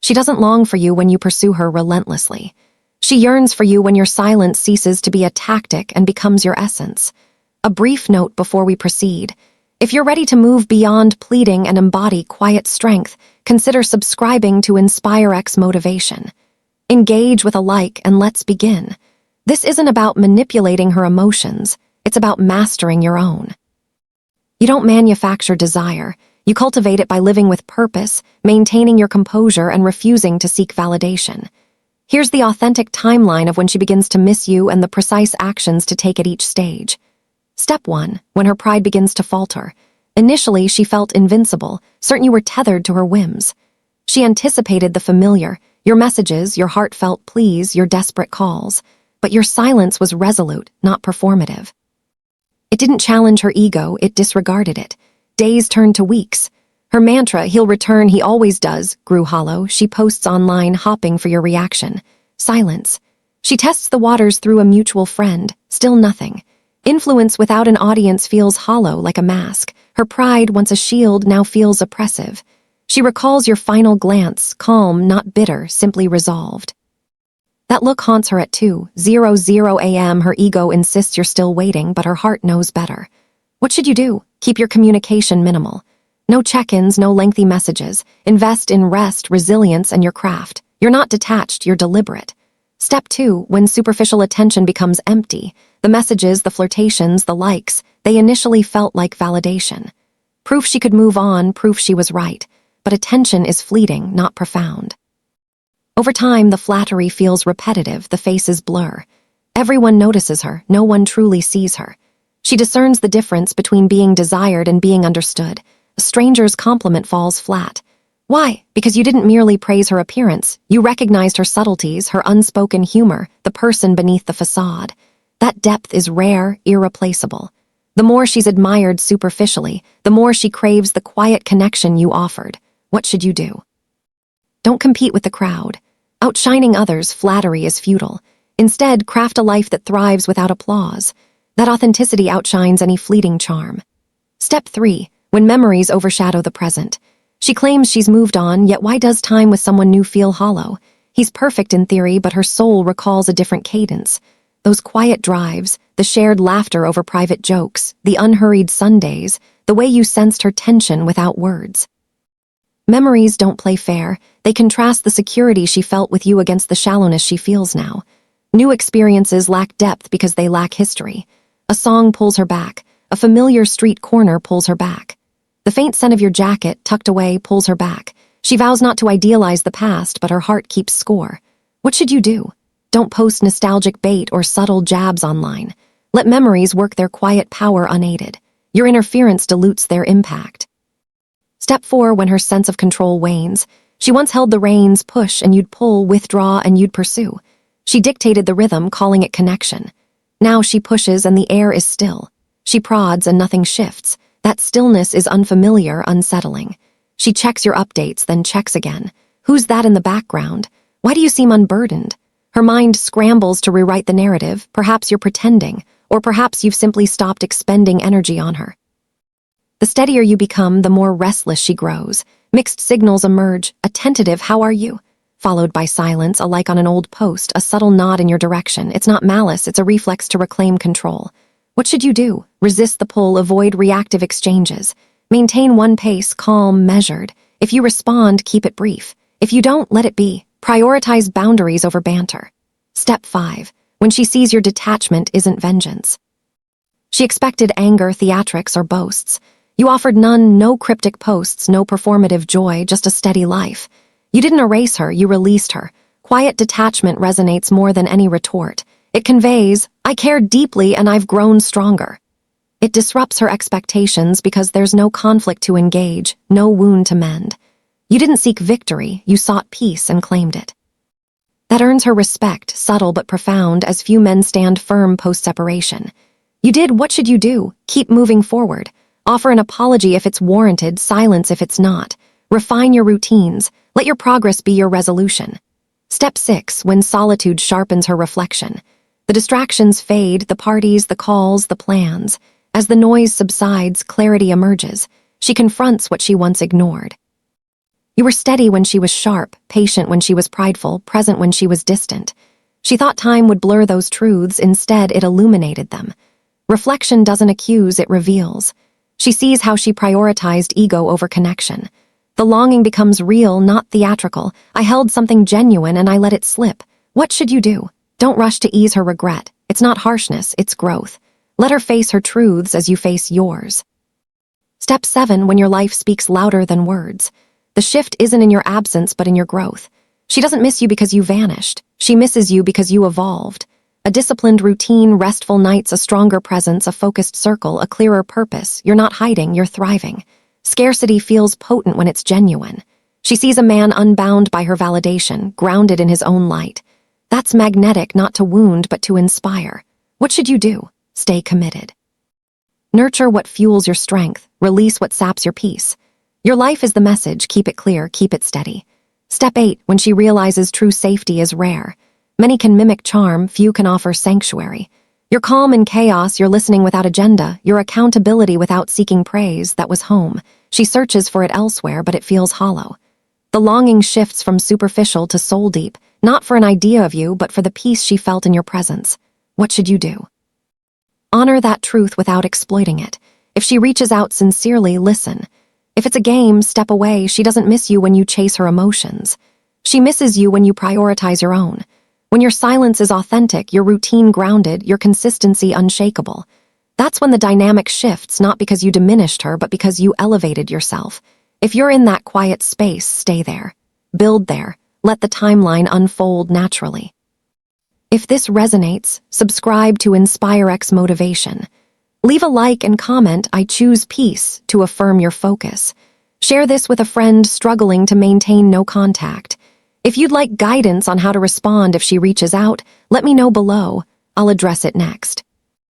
She doesn't long for you when you pursue her relentlessly. She yearns for you when your silence ceases to be a tactic and becomes your essence. A brief note before we proceed. If you're ready to move beyond pleading and embody quiet strength, consider subscribing to InspireX Motivation. Engage with a like and let's begin. This isn't about manipulating her emotions, it's about mastering your own. You don't manufacture desire, you cultivate it by living with purpose, maintaining your composure, and refusing to seek validation. Here's the authentic timeline of when she begins to miss you and the precise actions to take at each stage. Step 1. When her pride begins to falter. Initially, she felt invincible, certain you were tethered to her whims. She anticipated the familiar, your messages, your heartfelt pleas, your desperate calls. But your silence was resolute, not performative. It didn't challenge her ego, it disregarded it. Days turned to weeks. Her mantra, "He'll return, he always does," grew hollow. She posts online, hopping for your reaction. Silence. She tests the waters through a mutual friend. Still nothing. Influence without an audience feels hollow, like a mask. Her pride, once a shield, now feels oppressive. She recalls your final glance, calm, not bitter, simply resolved. That look haunts her at 2:00 a.m. Her ego insists you're still waiting, but her heart knows better. What should you do? Keep your communication minimal. No check-ins, no lengthy messages. Invest in rest, resilience, and your craft. You're not detached, you're deliberate. Step 2, when superficial attention becomes empty. The messages, the flirtations, the likes, they initially felt like validation. Proof she could move on, proof she was right. But attention is fleeting, not profound. Over time, the flattery feels repetitive, the faces blur. Everyone notices her, no one truly sees her. She discerns the difference between being desired and being understood. A stranger's compliment falls flat. Why? Because you didn't merely praise her appearance. You recognized her subtleties, her unspoken humor, the person beneath the facade. That depth is rare, irreplaceable. The more she's admired superficially, the more she craves the quiet connection you offered. What should you do? Don't compete with the crowd. Outshining others, flattery is futile. Instead, craft a life that thrives without applause. That authenticity outshines any fleeting charm. Step 3. When memories overshadow the present. She claims she's moved on, yet why does time with someone new feel hollow? He's perfect in theory, but her soul recalls a different cadence. Those quiet drives, the shared laughter over private jokes, the unhurried Sundays, the way you sensed her tension without words. Memories don't play fair. They contrast the security she felt with you against the shallowness she feels now. New experiences lack depth because they lack history. A song pulls her back. A familiar street corner pulls her back. The faint scent of your jacket, tucked away, pulls her back. She vows not to idealize the past, but her heart keeps score. What should you do? Don't post nostalgic bait or subtle jabs online. Let memories work their quiet power unaided. Your interference dilutes their impact. Step 4, when her sense of control wanes. She once held the reins, push, and you'd pull, withdraw, and you'd pursue. She dictated the rhythm, calling it connection. Now she pushes and the air is still. She prods and nothing shifts. That stillness is unfamiliar, unsettling. She checks your updates, then checks again. Who's that in the background? Why do you seem unburdened? Her mind scrambles to rewrite the narrative. Perhaps you're pretending, or perhaps you've simply stopped expending energy on her. The steadier you become, the more restless she grows. Mixed signals emerge, a tentative "how are you?" followed by silence, a like on an old post, a subtle nod in your direction. It's not malice, it's a reflex to reclaim control. What should you do? Resist the pull, avoid reactive exchanges. Maintain one pace, calm, measured. If you respond, keep it brief. If you don't, let it be. Prioritize boundaries over banter. Step 5. When she sees your detachment isn't vengeance. She expected anger, theatrics, or boasts. You offered none, no cryptic posts, no performative joy, just a steady life. You didn't erase her, you released her. Quiet detachment resonates more than any retort. It conveys, "I cared deeply and I've grown stronger." It disrupts her expectations because there's no conflict to engage, no wound to mend. You didn't seek victory, you sought peace and claimed it. That earns her respect, subtle but profound, as few men stand firm post-separation. You did what should you do? Keep moving forward. Offer an apology if it's warranted, silence if it's not. Refine your routines. Let your progress be your resolution. Step 6, when solitude sharpens her reflection. The distractions fade, the parties, the calls, the plans. As the noise subsides, clarity emerges. She confronts what she once ignored. You were steady when she was sharp, patient when she was prideful, present when she was distant. She thought time would blur those truths, instead it illuminated them. Reflection doesn't accuse, it reveals. She sees how she prioritized ego over connection. The longing becomes real, not theatrical. I held something genuine and I let it slip. What should you do? Don't rush to ease her regret. It's not harshness, it's growth. Let her face her truths as you face yours. Step 7, when your life speaks louder than words. The shift isn't in your absence, but in your growth. She doesn't miss you because you vanished. She misses you because you evolved. A disciplined routine, restful nights, a stronger presence, a focused circle, a clearer purpose. You're not hiding, you're thriving. Scarcity feels potent when it's genuine. She sees a man unbound by her validation, grounded in his own light. That's magnetic, not to wound, but to inspire. What should you do? Stay committed. Nurture what fuels your strength. Release what saps your peace. Your life is the message. Keep it clear, keep it steady. Step 8, when she realizes true safety is rare. Many can mimic charm, few can offer sanctuary. You're calm in chaos, you're listening without agenda, your accountability without seeking praise. That was home. She searches for it elsewhere, but it feels hollow. The longing shifts from superficial to soul deep, not for an idea of you, but for the peace she felt in your presence. What should you do? Honor that truth without exploiting it. If she reaches out sincerely, listen. If it's a game, step away. She doesn't miss you when you chase her emotions. She misses you when you prioritize your own. When your silence is authentic, your routine grounded, your consistency unshakable. That's when the dynamic shifts, not because you diminished her, but because you elevated yourself. If you're in that quiet space, stay there. Build there. Let the timeline unfold naturally. If this resonates, subscribe to InspireX Motivation. Leave a like and comment, I choose peace, to affirm your focus. Share this with a friend struggling to maintain no contact. If you'd like guidance on how to respond if she reaches out, let me know below. I'll address it next.